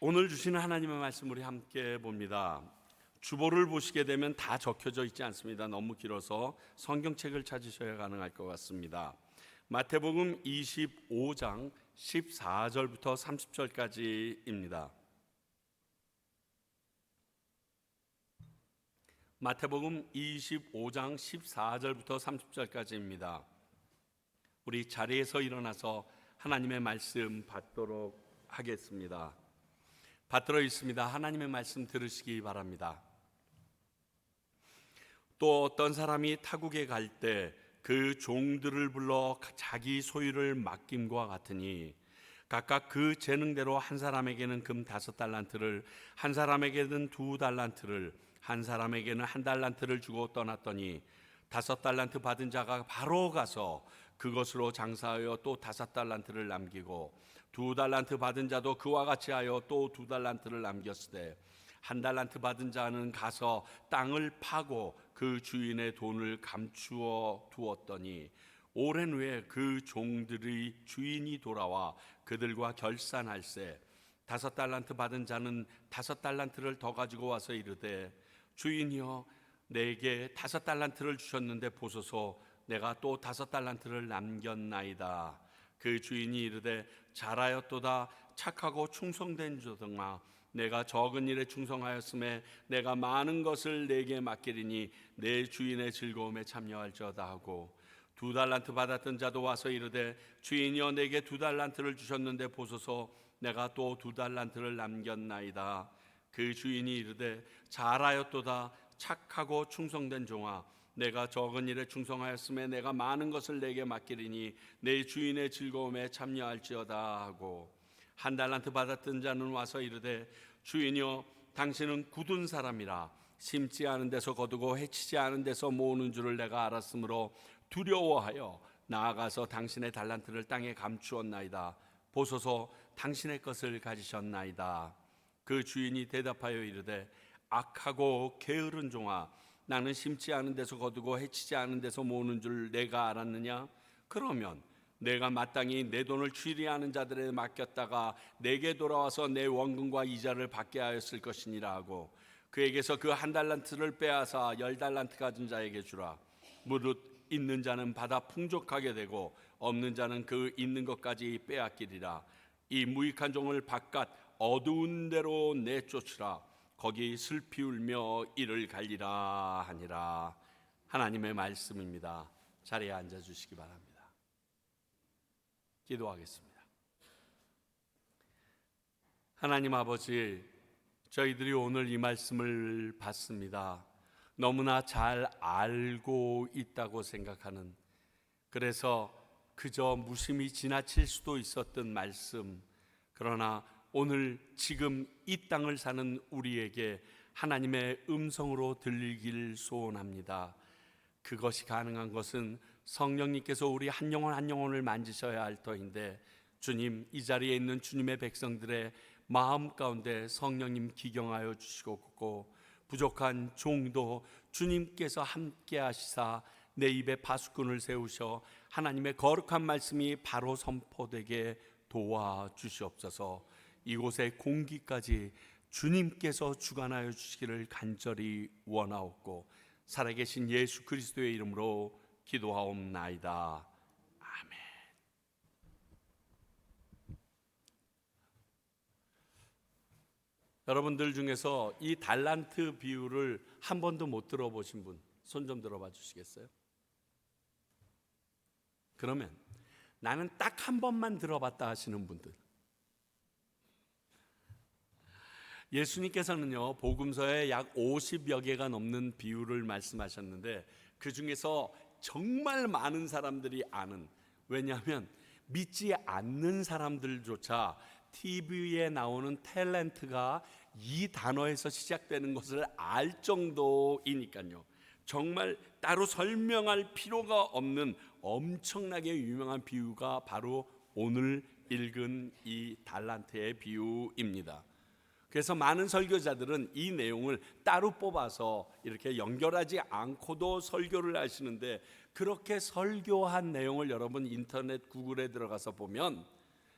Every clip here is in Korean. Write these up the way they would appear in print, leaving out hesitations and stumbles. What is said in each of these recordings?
오늘 주시는 하나님의 말씀 우리 함께 봅니다. 주보를 보시게 되면 다 적혀져 있지 않습니다. 너무 길어서 성경책을 찾으셔야 가능할 것 같습니다. 마태복음 25장 14절부터 30절까지입니다. 마태복음 25장 14절부터 30절까지입니다. 우리 자리에서 일어나서 하나님의 말씀 받도록 하겠습니다. 받들어 있습니다. 하나님의 말씀 들으시기 바랍니다. 또 어떤 사람이 타국에 갈 때 그 종들을 불러 자기 소유를 맡김과 같으니 각각 그 재능대로 한 사람에게는 금 5달란트를, 한 사람에게는 2달란트를, 한 사람에게는 1달란트를 주고 떠났더니 5달란트 받은 자가 바로 가서 그것으로 장사하여 또 5달란트를 남기고 2달란트 받은 자도 그와 같이 하여 또 2달란트를 남겼으되 1달란트 받은 자는 가서 땅을 파고 그 주인의 돈을 감추어 두었더니 오랜 후에 그 종들의 주인이 돌아와 그들과 결산할세 5달란트 받은 자는 5달란트를 더 가지고 와서 이르되 주인이여 내게 5달란트를 주셨는데 보소서 내가 또 5달란트를 남겼나이다. 그 주인이 이르되 잘하였도다 착하고 충성된 조등아 내가 적은 일에 충성하였음에 내가 많은 것을 내게 맡기리니 내 주인의 즐거움에 참여할지어다 하고 2달란트 받았던 자도 와서 이르되 주인이여 내게 2달란트를 주셨는데 보소서 내가 또 2달란트를 남겼나이다. 그 주인이 이르되 잘하였도다 착하고 충성된 종아 내가 적은 일에 충성하였음에 내가 많은 것을 내게 맡기리니 내 주인의 즐거움에 참여할지어다 하고 1달란트 받았던 자는 와서 이르되 주인이여 당신은 굳은 사람이라 심지 않은 데서 거두고 해치지 않은 데서 모으는 줄을 내가 알았으므로 두려워하여 나아가서 당신의 달란트를 땅에 감추었나이다. 보소서 당신의 것을 가지셨나이다. 그 주인이 대답하여 이르되 악하고 게으른 종아 나는 심지 않은 데서 거두고 해치지 않은 데서 모으는 줄 내가 알았느냐? 그러면 내가 마땅히 내 돈을 취리하는 자들에 맡겼다가 내게 돌아와서 내 원금과 이자를 받게 하였을 것이니라 하고 그에게서 그 1달란트를 빼앗아 10달란트 가진 자에게 주라. 무릇 있는 자는 받아 풍족하게 되고 없는 자는 그 있는 것까지 빼앗기리라. 이 무익한 종을 바깥 어두운 데로 내쫓으라. 거기 슬피 울며 이를 갈리라 하니라. 하나님의 말씀입니다. 자리에 앉아 주시기 바랍니다. 기도하겠습니다. 하나님 아버지, 저희들이 오늘 이 말씀을 받습니다. 너무나 잘 알고 있다고 생각하는, 그래서 그저 무심히 지나칠 수도 있었던 말씀, 그러나 오늘 지금 이 땅을 사는 우리에게 하나님의 음성으로 들리길 소원합니다. 그것이 가능한 것은 성령님께서 우리 한 영혼 한 영혼을 만지셔야 할 터인데, 주님, 이 자리에 있는 주님의 백성들의 마음 가운데 성령님 기경하여 주시고 부족한 종도 주님께서 함께 하시사 내 입에 파수꾼을 세우셔 하나님의 거룩한 말씀이 바로 선포되게 도와주시옵소서. 이곳의 공기까지 주님께서 주관하여 주시기를 간절히 원하옵고 살아계신 예수 그리스도의 이름으로 기도하옵나이다. 아멘. 여러분들 중에서 이 달란트 비유를 한 번도 못 들어보신 분 손 좀 들어봐 주시겠어요? 그러면 나는 딱 한 번만 들어봤다 하시는 분들, 예수님께서는요 복음서에 약 50여 개가 넘는 비유를 말씀하셨는데 그 중에서 정말 많은 사람들이 아는, 왜냐하면 믿지 않는 사람들조차 TV에 나오는 탤런트가 이 단어에서 시작되는 것을 알 정도이니까요. 정말 따로 설명할 필요가 없는 엄청나게 유명한 비유가 바로 오늘 읽은 이 달란트의 비유입니다. 그래서 많은 설교자들은 이 내용을 따로 뽑아서 이렇게 연결하지 않고도 설교를 하시는데, 그렇게 설교한 내용을 여러분 인터넷 구글에 들어가서 보면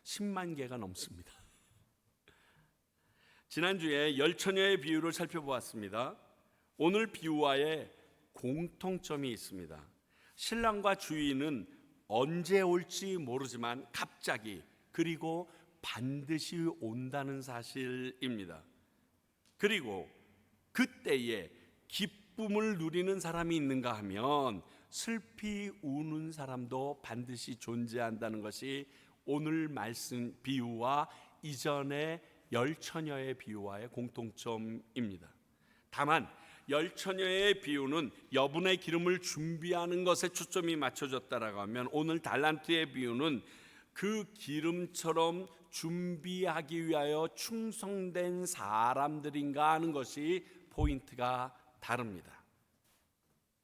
10만 개가 넘습니다. 지난주에 열처녀의 비유를 살펴보았습니다. 오늘 비유와의 공통점이 있습니다. 신랑과 주인은 언제 올지 모르지만 갑자기, 그리고 반드시 온다는 사실입니다. 그리고 그때에 기쁨을 누리는 사람이 있는가 하면 슬피 우는 사람도 반드시 존재한다는 것이 오늘 말씀 비유와 이전의 열처녀의 비유와의 공통점입니다. 다만 열처녀의 비유는 여분의 기름을 준비하는 것에 초점이 맞춰졌다라고 하면, 오늘 달란트의 비유는 그 기름처럼 준비하기 위하여 충성된 사람들인가 하는 것이 포인트가 다릅니다.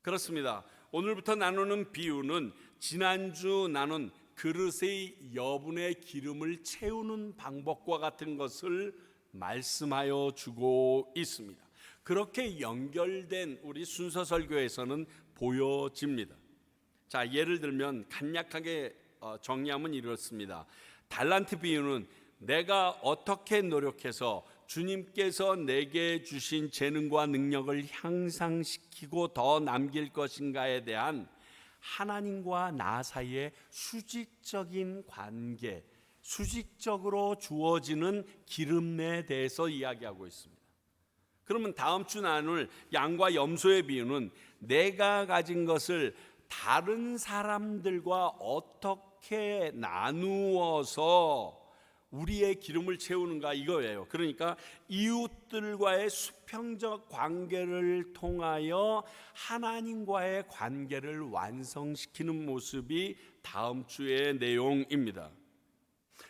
그렇습니다. 오늘부터 나누는 비유는 지난주 나눈 그릇의 여분의 기름을 채우는 방법과 같은 것을 말씀하여 주고 있습니다. 그렇게 연결된 우리 순서 설교에서는 보여집니다. 자, 예를 들면 간략하게 정리하면 이렇습니다. 달란트 비유는 내가 어떻게 노력해서 주님께서 내게 주신 재능과 능력을 향상시키고 더 남길 것인가에 대한 하나님과 나 사이의 수직적인 관계, 수직적으로 주어지는 기름에 대해서 이야기하고 있습니다. 그러면 다음 주 나눌 양과 염소의 비유는 내가 가진 것을 다른 사람들과 어떻게 나누어서 우리의 기름을 채우는가 이거예요. 그러니까 이웃들과의 수평적 관계를 통하여 하나님과의 관계를 완성시키는 모습이 다음 주의 내용입니다.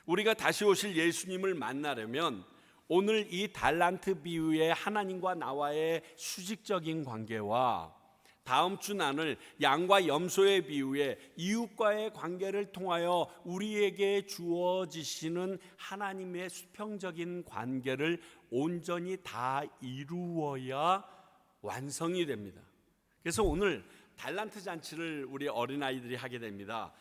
우리가 다시 오실 예수님을 만나려면 오늘 이 달란트 비유의 하나님과 나와의 수직적인 관계와 다음 주 나눌 양과 염소의 비유에 이웃과의 관계를 통하여 우리에게 주어지시는 하나님의 수평적인 관계를 온전히 다 이루어야 완성이 됩니다. 그래서 오늘 달란트 잔치를 우리 어린아이들이 하게 됩니다.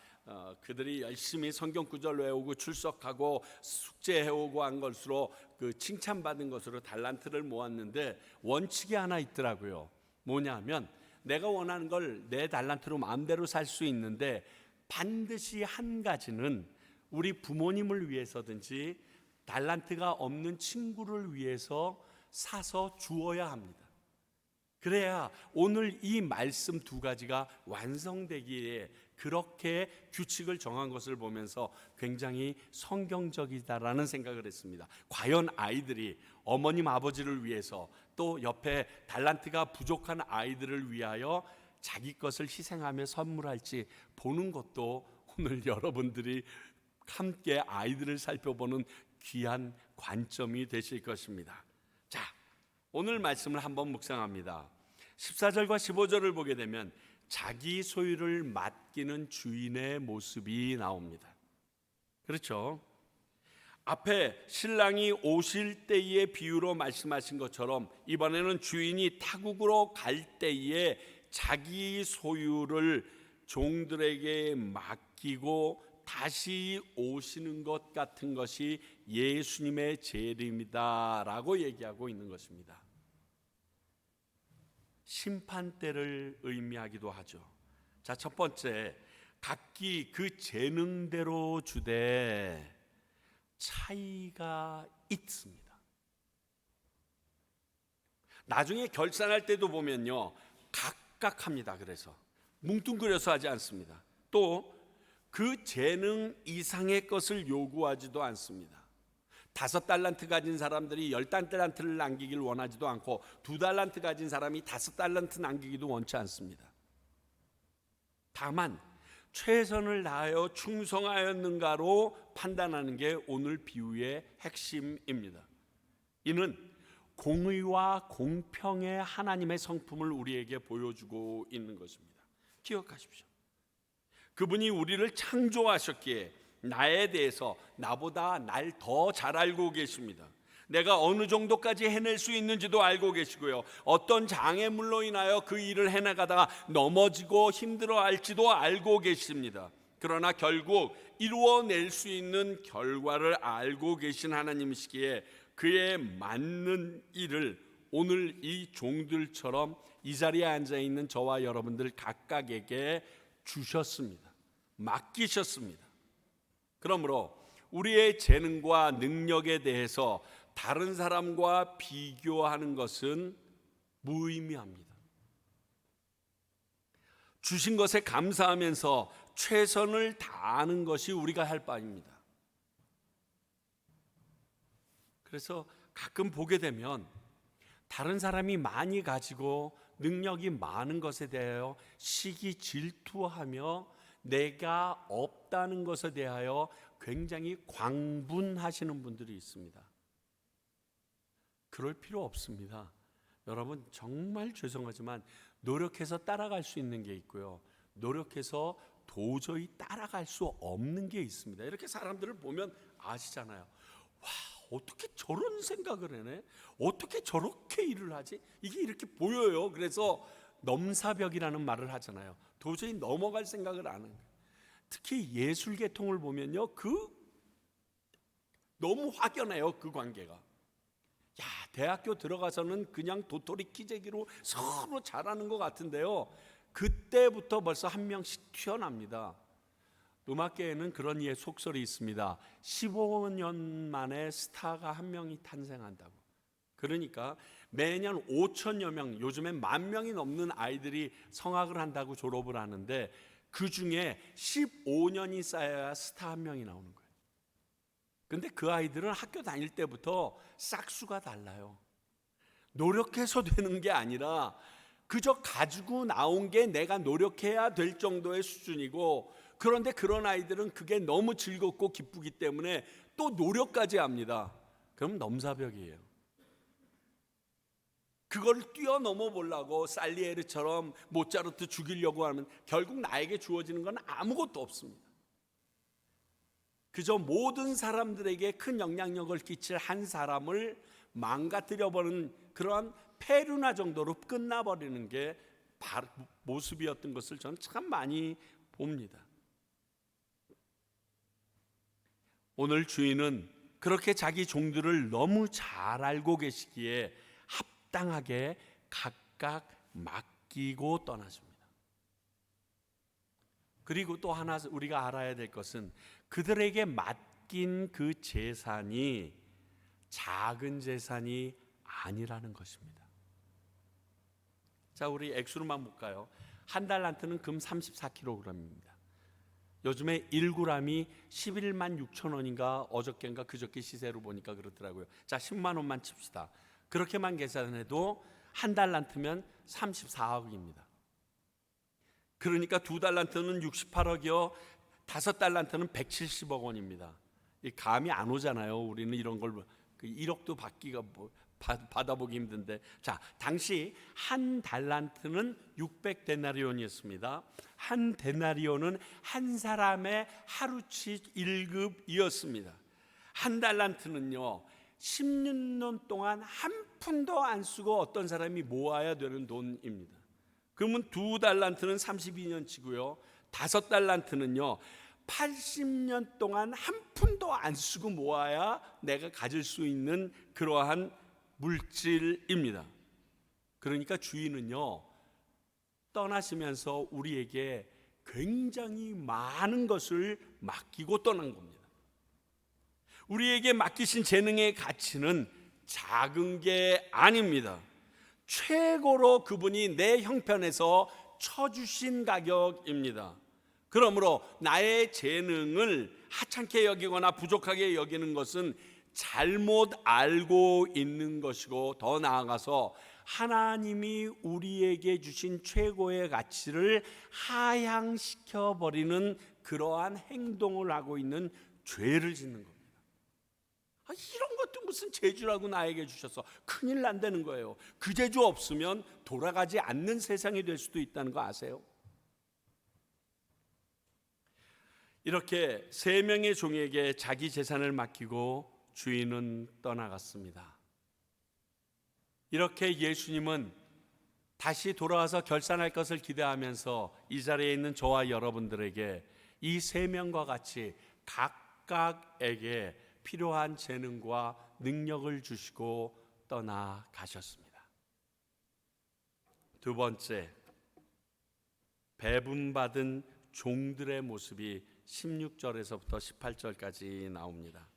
그들이 열심히 성경 구절 외우고 출석하고 숙제해오고 한 것으로 그 칭찬받은 것으로 달란트를 모았는데 원칙이 하나 있더라고요. 뭐냐면 내가 원하는 걸 내 달란트로 마음대로 살 수 있는데 반드시 한 가지는 우리 부모님을 위해서든지 달란트가 없는 친구를 위해서 사서 주어야 합니다. 그래야 오늘 이 말씀 두 가지가 완성되기에 그렇게 규칙을 정한 것을 보면서 굉장히 성경적이다라는 생각을 했습니다. 과연 아이들이 어머님 아버지를 위해서 또 옆에 달란트가 부족한 아이들을 위하여 자기 것을 희생하며 선물할지 보는 것도 오늘 여러분들이 함께 아이들을 살펴보는 귀한 관점이 되실 것입니다. 자, 오늘 말씀을 한번 묵상합니다. 14절과 15절을 보게 되면 자기 소유를 맡기는 주인의 모습이 나옵니다. 그렇죠? 앞에 신랑이 오실 때의 비유로 말씀하신 것처럼 이번에는 주인이 타국으로 갈 때에 자기 소유를 종들에게 맡기고 다시 오시는 것 같은 것이 예수님의 재림이다라고 얘기하고 있는 것입니다. 심판대를 의미하기도 하죠. 자, 첫 번째, 각기 그 재능대로 주되 차이가 있습니다. 나중에 결산할 때도 보면요, 각각합니다. 그래서 뭉뚱그려서 하지 않습니다. 또 그 재능 이상의 것을 요구하지도 않습니다. 5달란트 가진 사람들이 10달란트를 남기길 원하지도 않고 2달란트 가진 사람이 5달란트 남기기도 원치 않습니다. 다만 최선을 다하여 충성하였는가로 판단하는 게 오늘 비유의 핵심입니다. 이는 공의와 공평의 하나님의 성품을 우리에게 보여주고 있는 것입니다. 기억하십시오. 그분이 우리를 창조하셨기에 나에 대해서 나보다 날 더 잘 알고 계십니다. 내가 어느 정도까지 해낼 수 있는지도 알고 계시고요, 어떤 장애물로 인하여 그 일을 해나가다가 넘어지고 힘들어할지도 알고 계십니다. 그러나 결국 이루어낼 수 있는 결과를 알고 계신 하나님이시기에 그에 맞는 일을 오늘 이 종들처럼 이 자리에 앉아 있는 저와 여러분들 각각에게 주셨습니다. 맡기셨습니다. 그러므로 우리의 재능과 능력에 대해서 다른 사람과 비교하는 것은 무의미합니다. 주신 것에 감사하면서 최선을 다하는 것이 우리가 할 바입니다. 그래서 가끔 보게 되면 다른 사람이 많이 가지고 능력이 많은 것에 대하여 시기 질투하며 내가 없다는 것에 대하여 굉장히 광분하시는 분들이 있습니다. 그럴 필요 없습니다. 여러분, 정말 죄송하지만 노력해서 따라갈 수 있는 게 있고요, 노력해서 도저히 따라갈 수 없는 게 있습니다. 이렇게 사람들을 보면 아시잖아요. 와, 어떻게 저런 생각을 해내? 어떻게 저렇게 일을 하지? 이게 이렇게 보여요. 그래서 넘사벽이라는 말을 하잖아요. 도저히 넘어갈 생각을 안 해요. 특히 예술 계통을 보면요, 너무 확연해요, 그 관계가. 야, 대학교 들어가서는 그냥 도토리 키재기로 서로 잘하는 것 같은데요, 그때부터 벌써 한 명씩 튀어납니다. 음악계에는 그런 이의 속설이 있습니다. 15년 만에 스타가 한 명이 탄생한다고. 그러니까 매년 5천여 명, 요즘엔 10,000명이 넘는 아이들이 성악을 한다고 졸업을 하는데 그 중에 15년이 쌓여야 스타 한 명이 나오는 거예요. 근데 그 아이들은 학교 다닐 때부터 싹수가 달라요. 노력해서 되는 게 아니라 그저 가지고 나온 게 내가 노력해야 될 정도의 수준이고, 그런데 그런 아이들은 그게 너무 즐겁고 기쁘기 때문에 또 노력까지 합니다. 그럼 넘사벽이에요. 그걸 뛰어넘어 보려고 살리에르처럼 모차르트 죽이려고 하면 결국 나에게 주어지는 건 아무것도 없습니다. 그저 모든 사람들에게 큰 영향력을 끼칠 한 사람을 망가뜨려버리는 그러한 페루나 정도로 끝나버리는 게 모습이었던 것을 저는 참 많이 봅니다. 오늘 주인은 그렇게 자기 종들을 너무 잘 알고 계시기에 합당하게 각각 맡기고 떠나십니다. 그리고 또 하나 우리가 알아야 될 것은 그들에게 맡긴 그 재산이 작은 재산이 아니라는 것입니다. 자, 우리 액수로만 볼까요? 한 달란트는 금 34kg입니다. 요즘에 1g이 11만 6천 원인가 어저께인가 그저께 시세로 보니까 그렇더라고요. 자, 10만 원만 칩시다. 그렇게만 계산해도 한 달란트면 34억입니다. 그러니까 두 달란트는 68억이요, 5달란트는 170억 원입니다. 감이 안 오잖아요. 우리는 이런 걸 1억도 받아보기 힘든데. 자, 당시 한 달란트는 600데나리온이었습니다. 한 데나리온은 한 사람의 하루치 1급이었습니다. 한 달란트는요 16년 동안 한 푼도 안 쓰고 어떤 사람이 모아야 되는 돈입니다. 그러면 두 달란트는 32년치고요 5달란트는요 80년 동안 한 푼도 안 쓰고 모아야 내가 가질 수 있는 그러한 물질입니다. 그러니까 주인은요 떠나시면서 우리에게 굉장히 많은 것을 맡기고 떠난 겁니다. 우리에게 맡기신 재능의 가치는 작은 게 아닙니다. 최고로 그분이 내 형편에서 쳐주신 가격입니다. 그러므로 나의 재능을 하찮게 여기거나 부족하게 여기는 것은 잘못 알고 있는 것이고, 더 나아가서 하나님이 우리에게 주신 최고의 가치를 하향시켜 버리는 그러한 행동을 하고 있는 죄를 짓는 겁니다. 이런 것도 무슨 재주라고 나에게 주셔서 큰일 난다는 거예요. 그 재주 없으면 돌아가지 않는 세상이 될 수도 있다는 거 아세요? 이렇게 3명의 종에게 자기 재산을 맡기고 주인은 떠나갔습니다. 이렇게 예수님은 다시 돌아와서 결산할 것을 기대하면서 이 자리에 있는 저와 여러분들에게 이 3명과 같이 각각에게 필요한 재능과 능력을 주시고 떠나가셨습니다. 두 번째, 배분받은 종들의 모습이 16절에서부터 18절까지 나옵니다.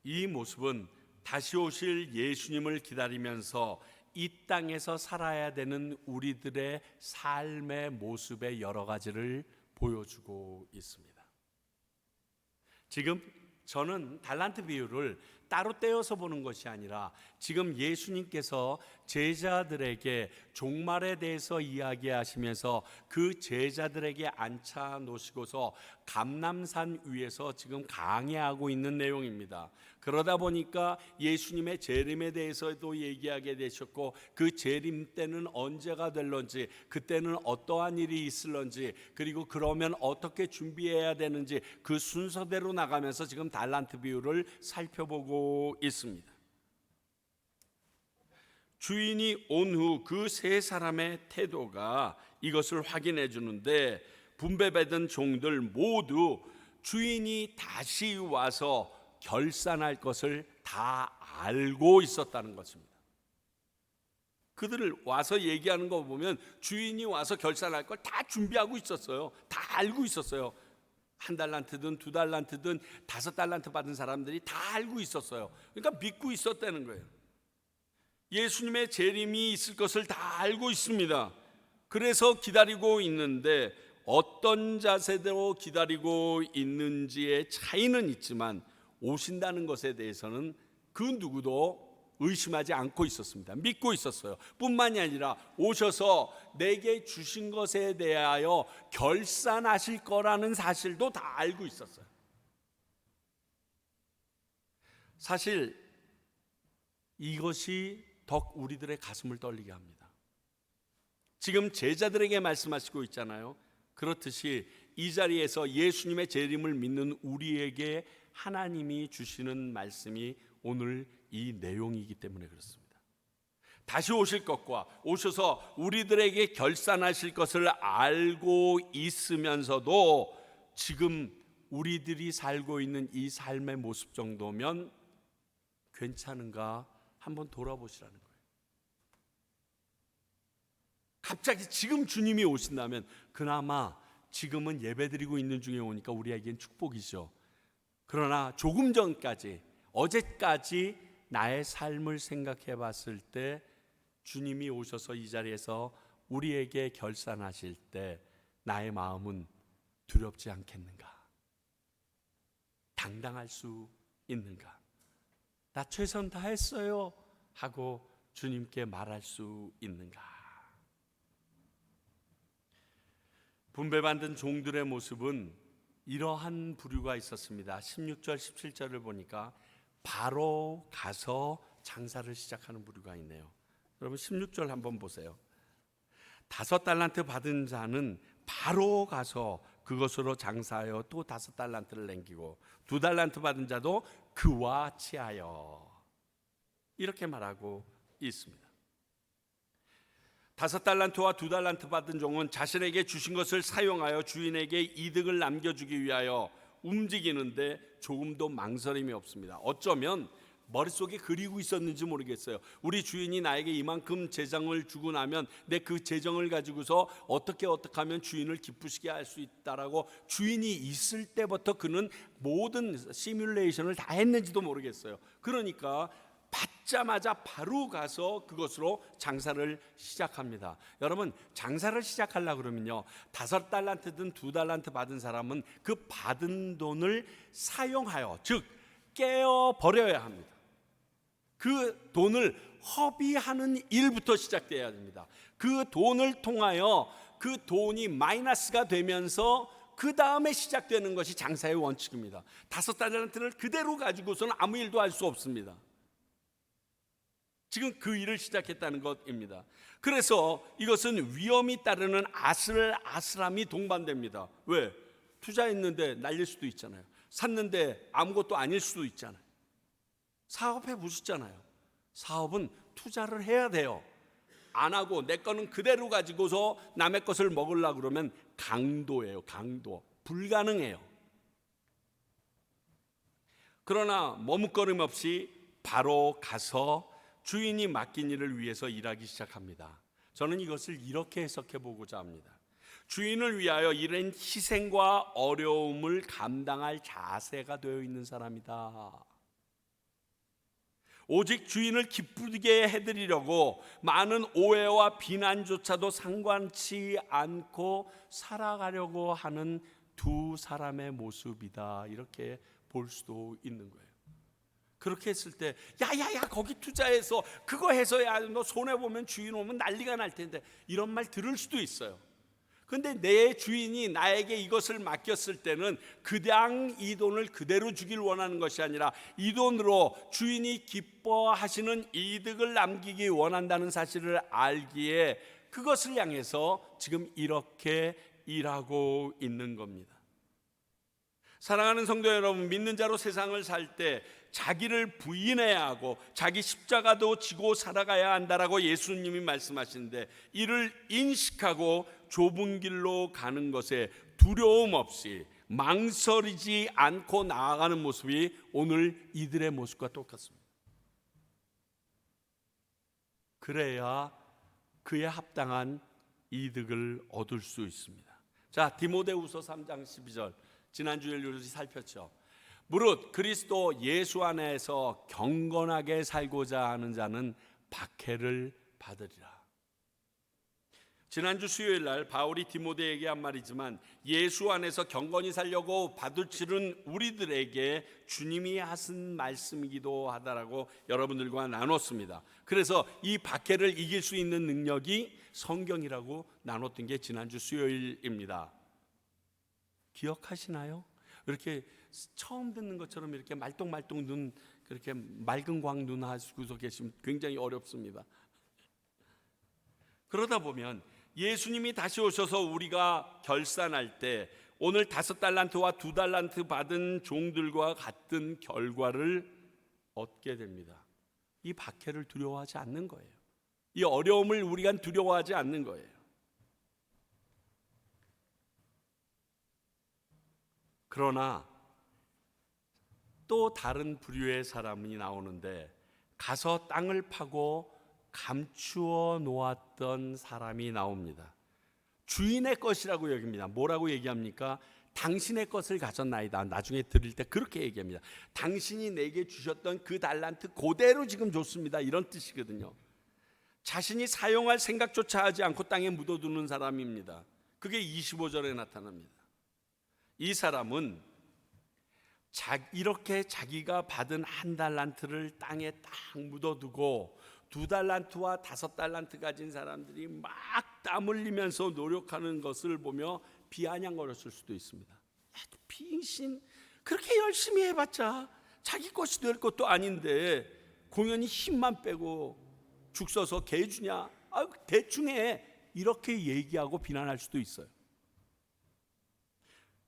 이 모습은 다시 오실 예수님을 기다리면서 이 땅에서 살아야 되는 우리들의 삶의 모습의 여러 가지를 보여주고 있습니다. 지금 저는 달란트 비유를 따로 떼어서 보는 것이 아니라 지금 예수님께서 제자들에게 종말에 대해서 이야기하시면서 그 제자들에게 앉혀 놓으시고서 감람산 위에서 지금 강해하고 있는 내용입니다. 그러다 보니까 예수님의 재림에 대해서도 얘기하게 되셨고, 그 재림 때는 언제가 될런지, 그때는 어떠한 일이 있을런지, 그리고 그러면 어떻게 준비해야 되는지 그 순서대로 나가면서 지금 달란트 비유를 살펴보고 있습니다. 주인이 온 후 그 세 사람의 태도가 이것을 확인해 주는데, 분배받은 종들 모두 주인이 다시 와서 결산할 것을 다 알고 있었다는 것입니다. 그들을 와서 얘기하는 거 보면 주인이 와서 결산할 걸 다 준비하고 있었어요. 다 알고 있었어요. 1달란트든 2달란트든 5달란트 받은 사람들이 다 알고 있었어요. 그러니까 믿고 있었다는 거예요. 예수님의 재림이 있을 것을 다 알고 있습니다. 그래서 기다리고 있는데, 어떤 자세대로 기다리고 있는지의 차이는 있지만 오신다는 것에 대해서는 그 누구도 의심하지 않고 있었습니다. 믿고 있었어요. 뿐만이 아니라 오셔서 내게 주신 것에 대하여 결산하실 거라는 사실도 다 알고 있었어요. 사실 이것이 더욱 우리들의 가슴을 떨리게 합니다. 지금 제자들에게 말씀하시고 있잖아요. 그렇듯이 이 자리에서 예수님의 재림을 믿는 우리에게 하나님이 주시는 말씀이 오늘 이 내용이기 때문에 그렇습니다. 다시 오실 것과 오셔서 우리들에게 결산하실 것을 알고 있으면서도 지금 우리들이 살고 있는 이 삶의 모습 정도면 괜찮은가 한번 돌아보시라는 거예요. 갑자기 지금 주님이 오신다면, 그나마 지금은 예배드리고 있는 중에 오니까 우리에겐 축복이죠. 그러나 조금 전까지, 어제까지 나의 삶을 생각해 봤을 때 주님이 오셔서 이 자리에서 우리에게 결산하실 때 나의 마음은 두렵지 않겠는가? 당당할 수 있는가? 나 최선 다했어요 하고 주님께 말할 수 있는가? 분배받은 종들의 모습은 이러한 부류가 있었습니다. 16절 17절을 보니까 바로 가서 장사를 시작하는 부류가 있네요. 여러분 16절 한번 보세요. 5달란트 받은 자는 바로 가서 그것으로 장사하여 또 5달란트를 남기고, 2달란트 받은 자도 그와 치하여, 이렇게 말하고 있습니다. 5달란트와 2달란트 받은 종은 자신에게 주신 것을 사용하여 주인에게 이득을 남겨주기 위하여 움직이는데 조금도 망설임이 없습니다. 어쩌면 머릿속에 그리고 있었는지 모르겠어요. 우리 주인이 나에게 이만큼 재정을 주고 나면 내 그 재정을 가지고서 어떻게 하면 주인을 기쁘시게 할 수 있다라고 주인이 있을 때부터 그는 모든 시뮬레이션을 다 했는지도 모르겠어요. 그러니까 받자마자 바로 가서 그것으로 장사를 시작합니다. 여러분, 장사를 시작하려고 그러면요, 5달란트든 2달란트 받은 사람은 그 받은 돈을 사용하여, 즉 깨어 버려야 합니다. 그 돈을 허비하는 일부터 시작돼야 됩니다. 그 돈을 통하여 그 돈이 마이너스가 되면서 그 다음에 시작되는 것이 장사의 원칙입니다. 5달란트를 그대로 가지고서는 아무 일도 할 수 없습니다. 지금 그 일을 시작했다는 것입니다. 그래서 이것은 위험이 따르는 아슬아슬함이 동반됩니다. 왜? 투자했는데 날릴 수도 있잖아요. 샀는데 아무것도 아닐 수도 있잖아요. 사업해 보셨잖아요. 사업은 투자를 해야 돼요. 안 하고 내 거는 그대로 가지고서 남의 것을 먹으려고 그러면 강도예요. 강도. 불가능해요. 그러나 머뭇거림 없이 바로 가서 주인이 맡긴 일을 위해서 일하기 시작합니다. 저는 이것을 이렇게 해석해 보고자 합니다. 주인을 위하여 이런 희생과 어려움을 감당할 자세가 되어 있는 사람이다. 오직 주인을 기쁘게 해드리려고 많은 오해와 비난조차도 상관치 않고 살아가려고 하는 두 사람의 모습이다. 이렇게 볼 수도 있는 거예요. 그렇게 했을 때 야야야 거기 투자해서 그거 해서 야 너 손해보면 주인 오면 난리가 날 텐데 이런 말 들을 수도 있어요. 근데 내 주인이 나에게 이것을 맡겼을 때는 그냥 이 돈을 그대로 주길 원하는 것이 아니라 이 돈으로 주인이 기뻐하시는 이득을 남기기 원한다는 사실을 알기에 그것을 향해서 지금 이렇게 일하고 있는 겁니다. 사랑하는 성도 여러분, 믿는 자로 세상을 살 때 자기를 부인해야 하고 자기 십자가도 지고 살아가야 한다라고 예수님이 말씀하시는데, 이를 인식하고 좁은 길로 가는 것에 두려움 없이 망설이지 않고 나아가는 모습이 오늘 이들의 모습과 똑같습니다. 그래야 그에 합당한 이득을 얻을 수 있습니다. 자, 디모데후서 3장 12절 지난주에 우리 살폈죠. 무릇 그리스도 예수 안에서 경건하게 살고자 하는 자는 박해를 받으리라. 지난주 수요일 날 바울이 디모데에게 한 말이지만 예수 안에서 경건히 살려고 받을지는 우리들에게 주님이 하신 말씀이기도 하다라고 여러분들과 나눴습니다. 그래서 이 박해를 이길 수 있는 능력이 성경이라고 나눴던 게 지난주 수요일입니다. 기억하시나요? 이렇게 처음 듣는 것처럼 이렇게 말똥말똥 눈, 그렇게 맑은 광 눈 하시고서 계시면 굉장히 어렵습니다. 그러다 보면 예수님이 다시 오셔서 우리가 결산할 때 오늘 5달란트와 2달란트 받은 종들과 같은 결과를 얻게 됩니다. 이 박해를 두려워하지 않는 거예요. 이 어려움을 우리가 두려워하지 않는 거예요. 그러나 또 다른 부류의 사람이 나오는데, 가서 땅을 파고 감추어 놓았던 사람이 나옵니다. 주인의 것이라고 여깁니다. 뭐라고 얘기합니까? 당신의 것을 가졌나이다. 나중에 드릴 때 그렇게 얘기합니다. 당신이 내게 주셨던 그 달란트 그대로 지금 줬습니다. 이런 뜻이거든요. 자신이 사용할 생각조차 하지 않고 땅에 묻어두는 사람입니다. 그게 25절에 나타납니다. 이 사람은 이렇게 자기가 받은 1달란트를 땅에 딱 묻어두고 2달란트와 5달란트 가진 사람들이 막 땀 흘리면서 노력하는 것을 보며 비아냥거렸을 수도 있습니다. 빙신, 그렇게 열심히 해봤자 자기 것이 될 것도 아닌데 공연히 힘만 빼고 죽 써서 개 주냐? 대충 해. 이렇게 얘기하고 비난할 수도 있어요.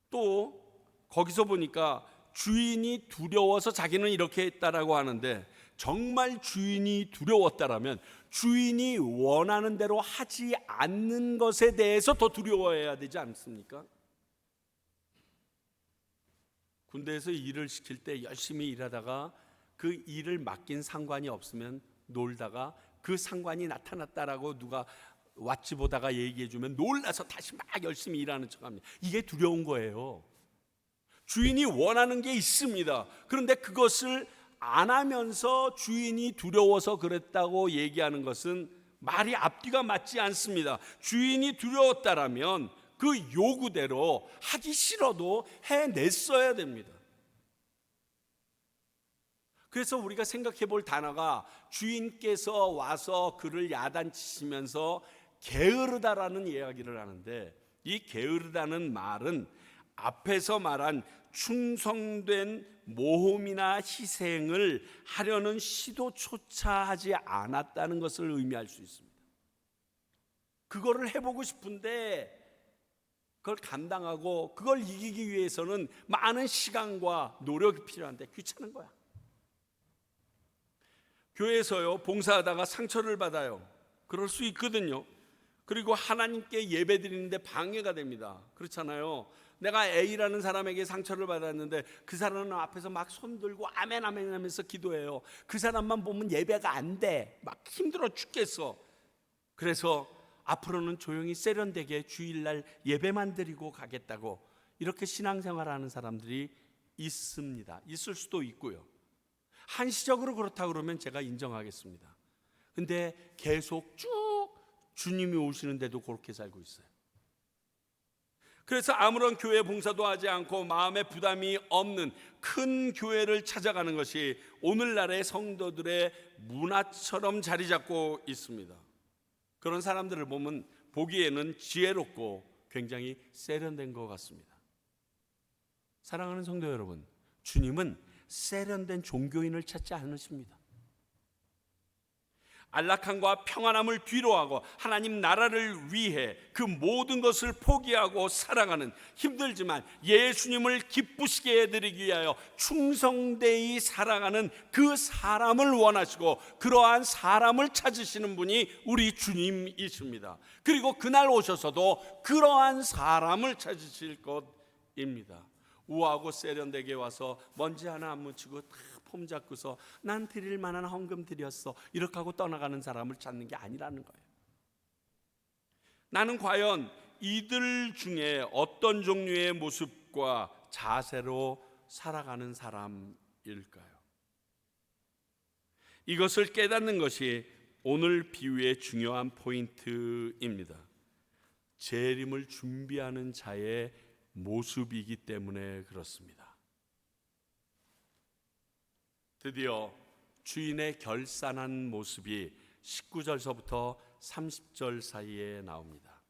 또 거기서 보니까 주인이 두려워서 자기는 이렇게 했다라고 하는데, 정말 주인이 두려웠다라면 주인이 원하는 대로 하지 않는 것에 대해서 더 두려워해야 되지 않습니까? 군대에서 일을 시킬 때 열심히 일하다가 그 일을 맡긴 상관이 없으면 놀다가 그 상관이 나타났다라고 누가 왓치 보다가 얘기해 주면 놀라서 다시 막 열심히 일하는 척합니다. 이게 두려운 거예요. 주인이 원하는 게 있습니다. 그런데 그것을 안 하면서 주인이 두려워서 그랬다고 얘기하는 것은 말이 앞뒤가 맞지 않습니다. 주인이 두려웠다라면 그 요구대로 하기 싫어도 해냈어야 됩니다. 그래서 우리가 생각해 볼 단어가, 주인께서 와서 그를 야단치시면서 게으르다라는 이야기를 하는데, 이 게으르다는 말은 앞에서 말한 충성된 모험이나 희생을 하려는 시도조차 하지 않았다는 것을 의미할 수 있습니다. 그거를 해보고 싶은데 그걸 감당하고 그걸 이기기 위해서는 많은 시간과 노력이 필요한데 귀찮은 거야. 교회에서요, 봉사하다가 상처를 받아요. 그럴 수 있거든요. 그리고 하나님께 예배 드리는데 방해가 됩니다. 그렇잖아요. 내가 A라는 사람에게 상처를 받았는데 그 사람은 앞에서 막 손들고 아멘 아멘 하면서 기도해요. 그 사람만 보면 예배가 안 돼. 막 힘들어 죽겠어. 그래서 앞으로는 조용히 세련되게 주일날 예배만 드리고 가겠다고 이렇게 신앙생활하는 사람들이 있습니다. 있을 수도 있고요. 한시적으로 그렇다 그러면 제가 인정하겠습니다. 근데 계속 쭉 주님이 오시는데도 그렇게 살고 있어요. 그래서 아무런 교회 봉사도 하지 않고 마음에 부담이 없는 큰 교회를 찾아가는 것이 오늘날의 성도들의 문화처럼 자리 잡고 있습니다. 그런 사람들을 보면 보기에는 지혜롭고 굉장히 세련된 것 같습니다. 사랑하는 성도 여러분, 주님은 세련된 종교인을 찾지 않으십니다. 안락함과 평안함을 뒤로하고 하나님 나라를 위해 그 모든 것을 포기하고 살아가는 힘들지만 예수님을 기쁘시게 해드리기 위하여 충성되이 살아가는 그 사람을 원하시고 그러한 사람을 찾으시는 분이 우리 주님이십니다. 그리고 그날 오셔서도 그러한 사람을 찾으실 것입니다. 우아하고 세련되게 와서 먼지 하나 안 묻히고 다 폼 잡고서 난 드릴 만한 헌금 드렸어 이렇게 하고 떠나가는 사람을 찾는 게 아니라는 거예요. 나는 과연 이들 중에 어떤 종류의 모습과 자세로 살아가는 사람일까요? 이것을 깨닫는 것이 오늘 비유의 중요한 포인트입니다. 재림을 준비하는 자의 모습이기 때문에 그렇습니다. 드디어 주인의 결산한 모습이 19절서부터 30절 사이에 나옵니다.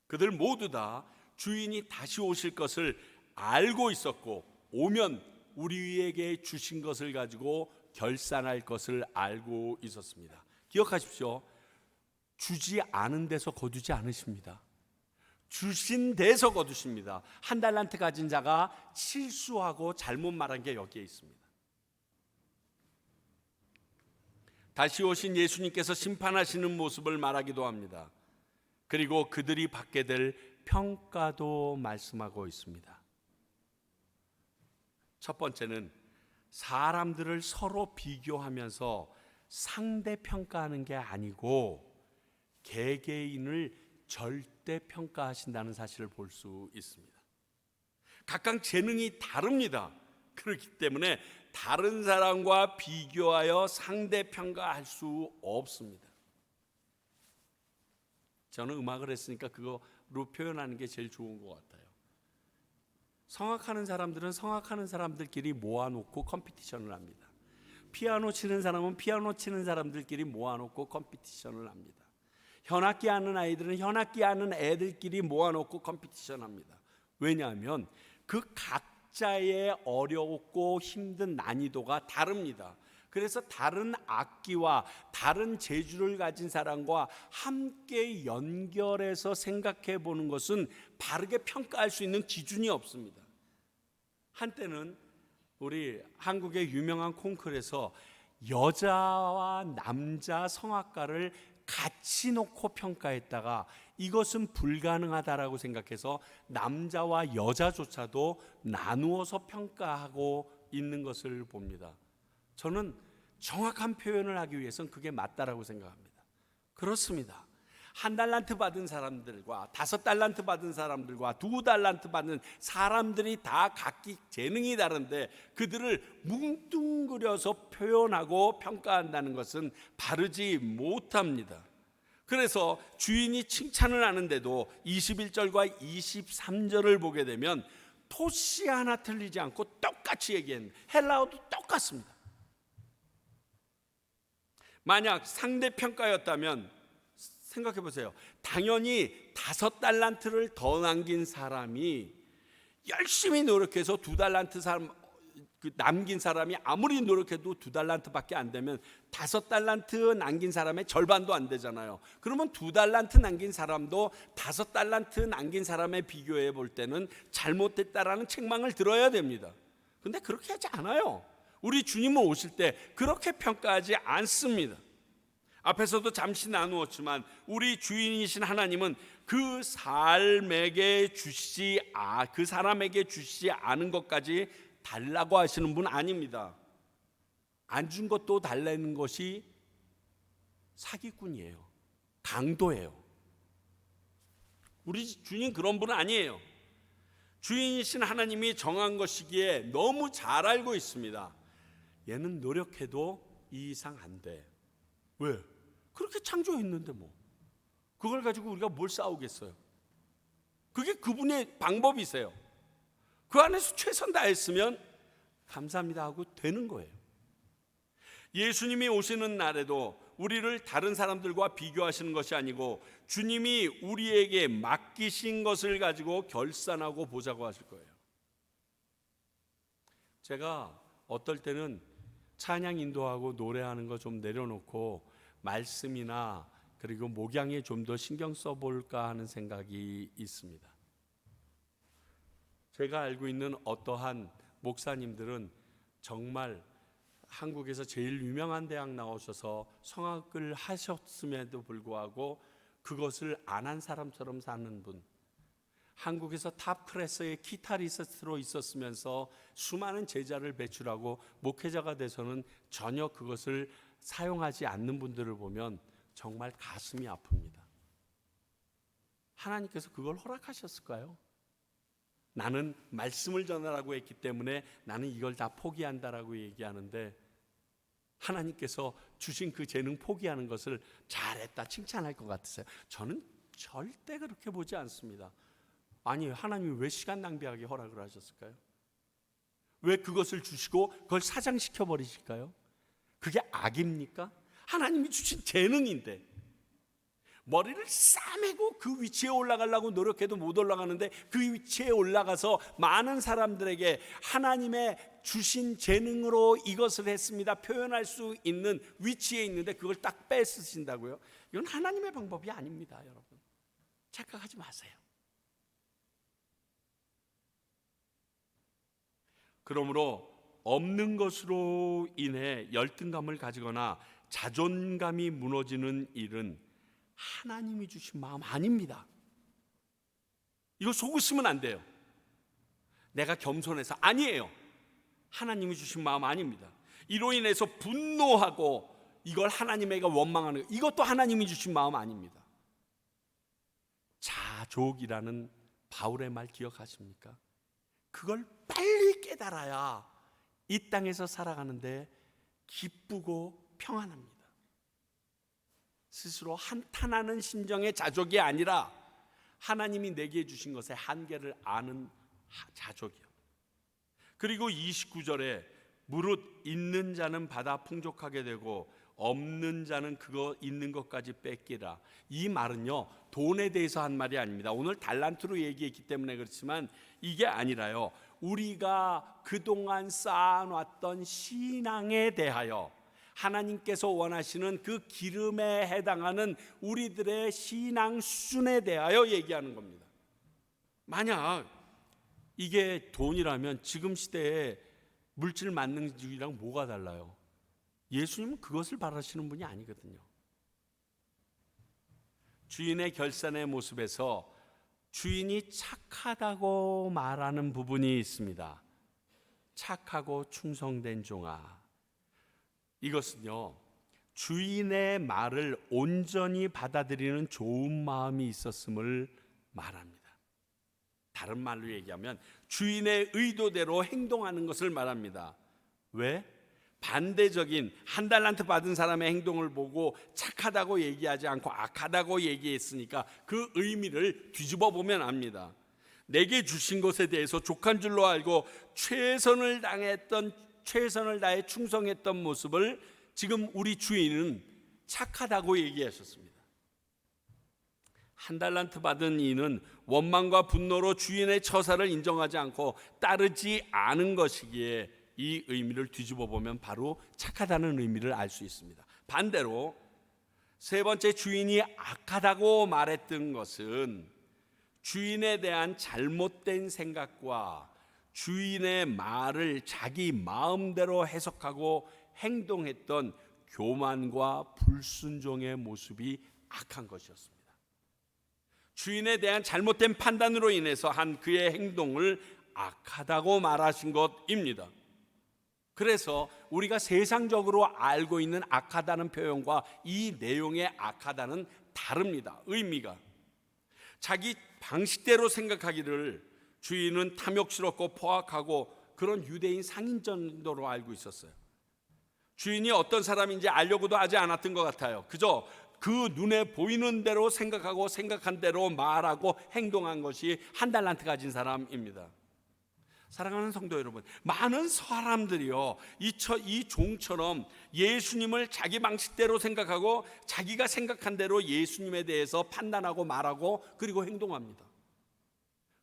그들 모두 다 주인이 다시 오실 것을 알고 있었고 오면 우리에게 주신 것을 가지고 결산할 것을 알고 있었습니다. 기억하십시오. 주지 않은 데서 거두지 않으십니다. 주신 데서 거두십니다. 한 달란트 가진 자가 실수하고 잘못 말한 게 여기에 있습니다. 다시 오신 예수님께서 심판하시는 모습을 말하기도 합니다. 그리고 그들이 받게 될 평가도 말씀하고 있습니다. 첫 번째는 사람들을 서로 비교하면서 상대 평가하는 게 아니고 개개인을 절대 평가하신다는 사실을 볼 수 있습니다. 각각 재능이 다릅니다. 그렇기 때문에 다른 사람과 비교하여 상대 평가할 수 없습니다. 저는 음악을 했으니까 그거로 표현하는 게 제일 좋은 것 같아요. 성악하는 사람들은 성악하는 사람들끼리 모아놓고 컴피티션을 합니다. 피아노 치는 사람은 피아노 치는 사람들끼리 모아놓고 컴피티션을 합니다. 현악기 하는 아이들은 현악기 하는 애들끼리 모아놓고 컴피티션 합니다. 왜냐하면 그 각자의 어렵고 힘든 난이도가 다릅니다. 그래서 다른 악기와 다른 재주를 가진 사람과 함께 연결해서 생각해 보는 것은 바르게 평가할 수 있는 기준이 없습니다. 한때는 우리 한국의 유명한 콩쿠르에서 여자와 남자 성악가를 같이 놓고 평가했다가 이것은 불가능하다라고 생각해서 남자와 여자조차도 나누어서 평가하고 있는 것을 봅니다. 저는 정확한 표현을 하기 위해서는 그게 맞다라고 생각합니다. 그렇습니다. 1달란트 받은 사람들과 5달란트 받은 사람들과 2달란트 받는 사람들이 다 각기 재능이 다른데 그들을 뭉뚱그려서 표현하고 평가한다는 것은 바르지 못합니다. 그래서 주인이 칭찬을 하는데도 21절과 23절을 보게 되면 토시 하나 틀리지 않고 똑같이 얘기합니다. 헬라어도 똑같습니다. 만약 상대평가였다면 생각해 보세요. 당연히 5달란트를 더 남긴 사람이 열심히 노력해서 2달란트 남긴 사람이 아무리 노력해도 2달란트밖에 안 되면 5달란트 남긴 사람의 절반도 안 되잖아요. 그러면 2달란트 남긴 사람도 5달란트 남긴 사람에 비교해 볼 때는 잘못됐다라는 책망을 들어야 됩니다. 근데 그렇게 하지 않아요. 우리 주님은 오실 때 그렇게 평가하지 않습니다. 앞에서도 잠시 나누었지만 우리 주인이신 하나님은 그 사람에게 주시지 않은 것까지 달라고 하시는 분 아닙니다. 안 준 것도 달라는 것이 사기꾼이에요. 강도예요. 우리 주님 그런 분은 아니에요. 주인이신 하나님이 정한 것이기에 너무 잘 알고 있습니다. 얘는 노력해도 이 이상 안 돼. 왜? 그렇게 창조했는데 뭐. 그걸 가지고 우리가 뭘 싸우겠어요? 그게 그분의 방법이세요. 그 안에서 최선 다했으면 감사합니다 하고 되는 거예요. 예수님이 오시는 날에도 우리를 다른 사람들과 비교하시는 것이 아니고 주님이 우리에게 맡기신 것을 가지고 결산하고 보자고 하실 거예요. 제가 어떨 때는 찬양 인도하고 노래하는 거 좀 내려놓고 말씀이나 그리고 목양에 좀 더 신경 써볼까 하는 생각이 있습니다. 제가 알고 있는 어떠한 목사님들은 정말 한국에서 제일 유명한 대학 나오셔서 성악을 하셨음에도 불구하고 그것을 안 한 사람처럼 사는 분, 한국에서 탑 클래스의 기타리스트로 있었으면서 수많은 제자를 배출하고 목회자가 돼서는 전혀 그것을 사용하지 않는 분들을 보면 정말 가슴이 아픕니다. 하나님께서 그걸 허락하셨을까요? 나는 말씀을 전하라고 했기 때문에 나는 이걸 다 포기한다라고 얘기하는데 하나님께서 주신 그 재능 포기하는 것을 잘했다 칭찬할 것 같으세요? 저는 절대 그렇게 보지 않습니다. 아니, 하나님이 왜 시간 낭비하게 허락을 하셨을까요? 왜 그것을 주시고 그걸 사장시켜 버리실까요? 그게 악입니까? 하나님이 주신 재능인데 머리를 싸매고 그 위치에 올라가려고 노력해도 못 올라가는데 그 위치에 올라가서 많은 사람들에게 하나님의 주신 재능으로 이것을 했습니다 표현할 수 있는 위치에 있는데 그걸 딱 뺏으신다고요? 이건 하나님의 방법이 아닙니다. 여러분, 착각하지 마세요. 그러므로 없는 것으로 인해 열등감을 가지거나 자존감이 무너지는 일은 하나님이 주신 마음 아닙니다. 이거 속으시면 안 돼요. 내가 겸손해서 아니에요. 하나님이 주신 마음 아닙니다. 이로 인해서 분노하고 이걸 하나님에게 원망하는 것, 이것도 하나님이 주신 마음 아닙니다. 자족이라는 바울의 말 기억하십니까? 그걸 빨리 깨달아야 이 땅에서 살아가는데 기쁘고 평안합니다. 스스로 한탄하는 심정의 자족이 아니라 하나님이 내게 주신 것의 한계를 아는 자족이요. 그리고 29절에 무릇 있는 자는 받아 풍족하게 되고 없는 자는 그거 있는 것까지 뺏기라. 이 말은요, 돈에 대해서 한 말이 아닙니다. 오늘 달란트로 얘기했기 때문에 그렇지만 이게 아니라요, 우리가 그동안 쌓아놨던 신앙에 대하여 하나님께서 원하시는 그 기름에 해당하는 우리들의 신앙 수준에 대하여 얘기하는 겁니다. 만약 이게 돈이라면 지금 시대에 물질 만능주의랑 뭐가 달라요? 예수님은 그것을 바라시는 분이 아니거든요. 주인의 결산의 모습에서 주인이 착하다고 말하는 부분이 있습니다. 착하고 충성된 종아. 이것은요, 주인의 말을 온전히 받아들이는 좋은 마음이 있었음을 말합니다. 다른 말로 얘기하면 주인의 의도대로 행동하는 것을 말합니다. 왜? 반대적인 한 달란트 받은 사람의 행동을 보고 착하다고 얘기하지 않고 악하다고 얘기했으니까 그 의미를 뒤집어 보면 압니다. 내게 주신 것에 대해서 족한 줄로 알고 최선을 다해 충성했던 모습을 지금 우리 주인은 착하다고 얘기하셨습니다. 한 달란트 받은 이는 원망과 분노로 주인의 처사를 인정하지 않고 따르지 않은 것이기에 이 의미를 뒤집어 보면 바로 착하다는 의미를 알 수 있습니다. 반대로 세 번째, 주인이 악하다고 말했던 것은 주인에 대한 잘못된 생각과 주인의 말을 자기 마음대로 해석하고 행동했던 교만과 불순종의 모습이 악한 것이었습니다. 주인에 대한 잘못된 판단으로 인해서 한 그의 행동을 악하다고 말하신 것입니다. 그래서 우리가 세상적으로 알고 있는 악하다는 표현과 이 내용의 악하다는 다릅니다. 의미가 자기 방식대로 생각하기를 주인은 탐욕스럽고 포악하고 그런 유대인 상인 정도로 알고 있었어요. 주인이 어떤 사람인지 알려고도 하지 않았던 것 같아요. 그저 그 눈에 보이는 대로 생각하고 생각한 대로 말하고 행동한 것이 한 달란트 가진 사람입니다. 사랑하는 성도 여러분, 많은 사람들이요 이 종처럼 예수님을 자기 방식대로 생각하고 자기가 생각한 대로 예수님에 대해서 판단하고 말하고 그리고 행동합니다.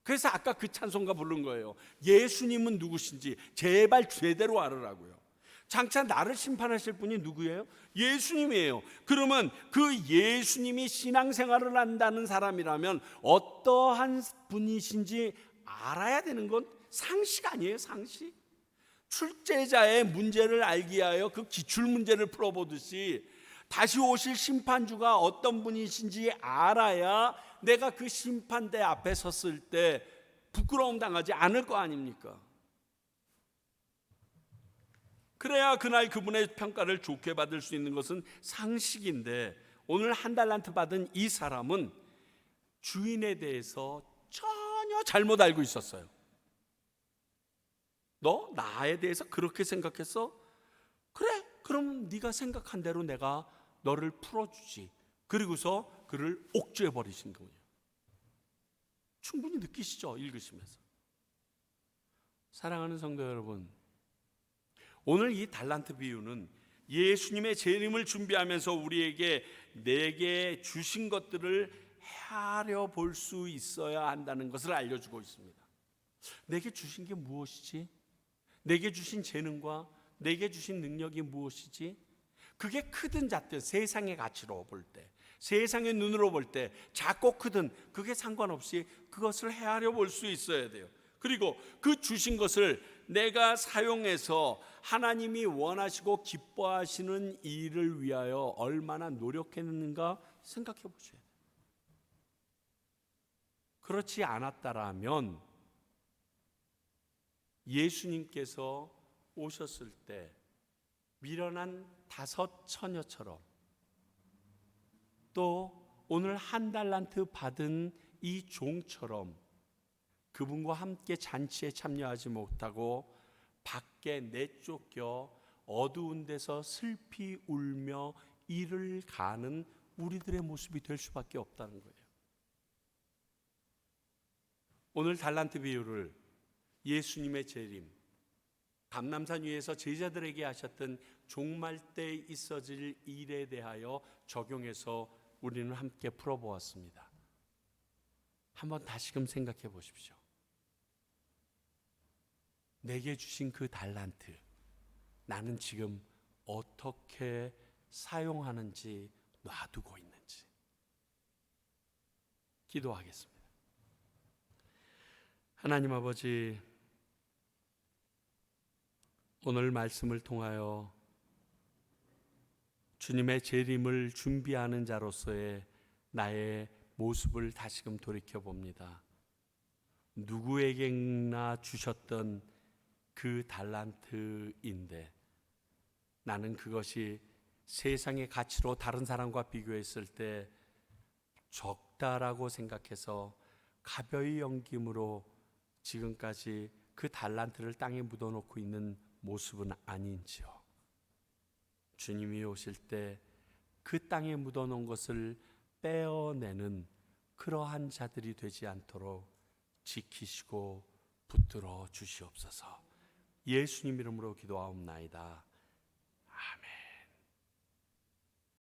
그래서 아까 그 찬송가 부른 거예요. 예수님은 누구신지 제발 제대로 알으라고요. 장차 나를 심판하실 분이 누구예요? 예수님이에요. 그러면 그 예수님이 신앙생활을 한다는 사람이라면 어떠한 분이신지 알아야 되는 건 상식 아니에요? 상식. 출제자의 문제를 알기 위하여 그 기출 문제를 풀어보듯이 다시 오실 심판주가 어떤 분이신지 알아야 내가 그 심판대 앞에 섰을 때 부끄러움 당하지 않을 거 아닙니까? 그래야 그날 그분의 평가를 좋게 받을 수 있는 것은 상식인데, 오늘 한 달란트 받은 이 사람은 주인에 대해서 전혀 잘못 알고 있었어요. 너 나에 대해서 그렇게 생각했어? 그래, 그럼 네가 생각한 대로 내가 너를 풀어주지. 그리고서 그를 옥죄해 버리신 거예요. 충분히 느끼시죠? 읽으시면서. 사랑하는 성도 여러분, 오늘 이 달란트 비유는 예수님의 재림을 준비하면서 우리에게 내게 주신 것들을 헤아려 볼 수 있어야 한다는 것을 알려주고 있습니다. 내게 주신 게 무엇이지? 내게 주신 재능과 내게 주신 능력이 무엇이지? 그게 크든 작든 세상의 가치로 볼 때, 세상의 눈으로 볼 때 작고 크든 그게 상관없이 그것을 헤아려 볼 수 있어야 돼요. 그리고 그 주신 것을 내가 사용해서 하나님이 원하시고 기뻐하시는 일을 위하여 얼마나 노력했는가 생각해 보셔야 돼요. 그렇지 않았다라면 예수님께서 오셨을 때 미련한 5 처녀처럼, 또 오늘 한 달란트 받은 이 종처럼 그분과 함께 잔치에 참여하지 못하고 밖에 내쫓겨 어두운 데서 슬피 울며 이를 가는 우리들의 모습이 될 수밖에 없다는 거예요. 오늘 달란트 비유를 예수님의 재림, 감람산 위에서 제자들에게 하셨던 종말 때 있어질 일에 대하여 적용해서 우리는 함께 풀어보았습니다. 한번 다시금 생각해 보십시오. 내게 주신 그 달란트, 나는 지금 어떻게 사용하는지 놔두고 있는지. 기도하겠습니다. 하나님 아버지, 오늘 말씀을 통하여 주님의 재림을 준비하는 자로서의 나의 모습을 다시금 돌이켜봅니다. 누구에게나 주셨던 그 달란트인데 나는 그것이 세상의 가치로 다른 사람과 비교했을 때 적다라고 생각해서 가벼이 여김으로 지금까지 그 달란트를 땅에 묻어놓고 있는 모습은 아닌지요. 주님이 오실 때 그 땅에 묻어놓은 것을 떼어내는 그러한 자들이 되지 않도록 지키시고 붙들어 주시옵소서. 예수님 이름으로 기도하옵나이다.